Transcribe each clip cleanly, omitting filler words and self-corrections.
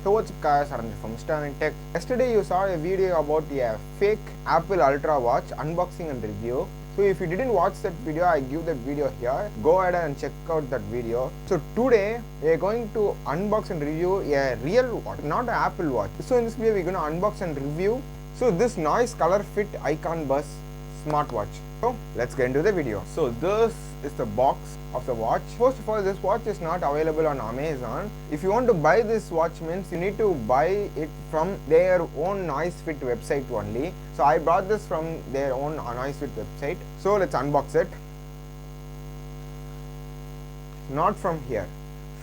So what's up guys, Aravind from Aravind Tech. Yesterday you saw a video about a fake Apple Ultra watch unboxing and review. So if you didn't watch that video, I give that video here. Go ahead and check out that video. So today we are going to unbox and review a real watch, not an Apple watch. So in this video we're going to unbox and review this nice color fit icon bus smartwatch. So let's get into the video. So this is the box of the watch. First of all, this watch is not available on Amazon. If you want to buy this watch, means you need to buy it from their own NoiseFit website only. So I bought this from their own NoiseFit website. So let's unbox it. Not from here,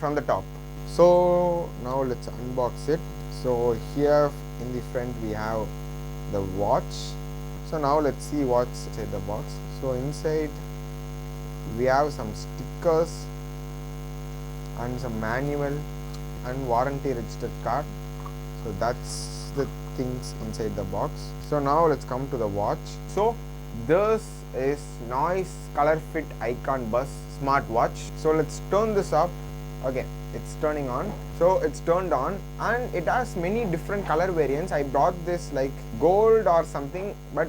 from the top. So now let's unbox it. So here in the front we have the watch. So now let's see what's inside the box. So inside we have some stickers and some manual and warranty registered card. So that's the things inside the box. So now let's come to the watch. So this is Noise Color Fit Icon Bus smartwatch. So let's turn this up. Okay, it's turning on. So it's turned on and it has many different color variants. I brought this like gold or something, but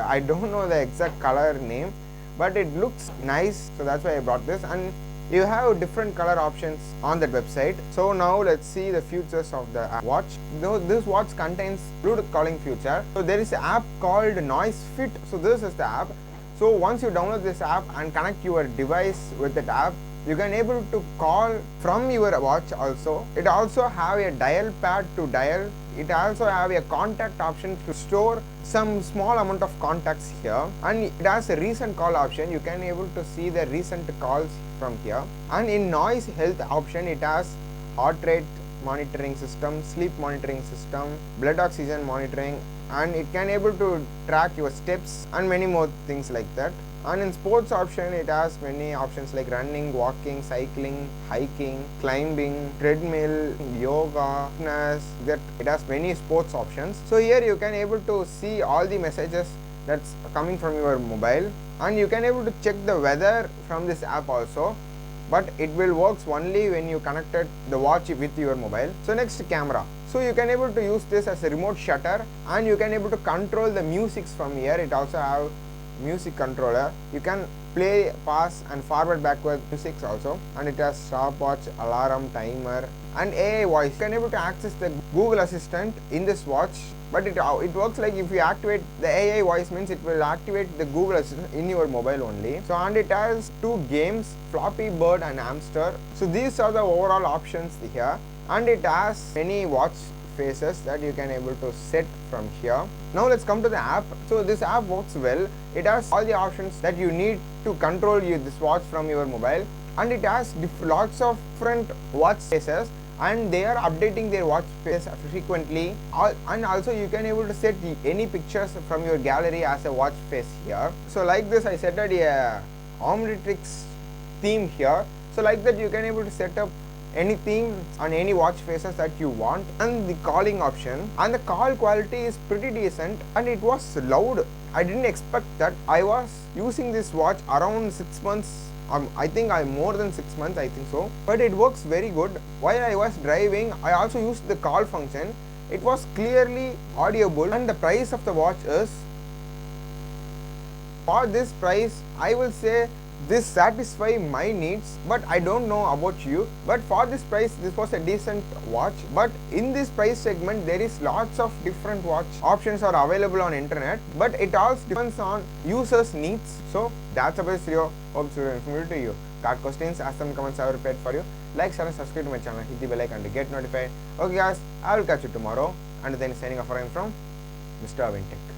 I don't know the exact color name, but it looks nice, so that's why I brought this. And you have different color options on that website. So now let's see the features of the watch. This watch contains Bluetooth calling feature. So there is an app called NoiseFit. So this is the app. So once you download this app and connect your device with that app, you can able to call from your watch also. It also have a dial pad to dial. It also have a contact option to store some small amount of contacts here, and it has a recent call option. You can able to see the recent calls from here. And in noise health option, it has heart rate monitoring system, sleep monitoring system, blood oxygen monitoring, and it can able to track your steps and many more things like that. And in sports option, it has many options like running, walking, cycling, hiking, climbing, treadmill, yoga, fitness. That it has many sports options. So here you can able to see all the messages that's coming from your mobile, and you can able to check the weather from this app also. But it will works only when you connected the watch with your mobile. So next, camera. So you can able to use this as a remote shutter, and you can able to control the music from here. It also have music controller. You can play, pause and forward backward music also, and it has stopwatch, alarm, timer and AI voice. You can able to access the Google Assistant in this watch, but it works like if you activate the AI voice, means it will activate the Google Assistant in your mobile only. So and it has two games, Flappy Bird and Hamster. So these are the overall options here, and it has many watch faces that you can able to set from here. Now let's come to the app. So this app works well. It has all the options that you need to control this watch from your mobile, and it has lots of different watch faces, and they are updating their watch face frequently. And also you can able to set any pictures from your gallery as a watch face here. So like this, I set a Omnitrix theme here. So like that, you can able to set up any theme on any watch faces that you want. And the calling option, and the call quality is pretty decent, and it was loud. I didn't expect that. I was using this watch around 6 months. I think more than 6 months, I think so, but it works very good. While I was driving, I also used the call function. It was clearly audible, and the price of the watch is, for this price, I will say this satisfies my needs, but I don't know about you. But for this price, this was a decent watch. But in this price segment, there is lots of different watch options are available on internet, but it all depends on users' needs. So that's about this video. Hope it's very informative to you. Got questions, ask them in comments. I will prepared for you. Like, share and subscribe to my channel. Hit the bell icon to get notified. Okay guys, I will catch you tomorrow. And then signing off from Mr. Aravind Tech.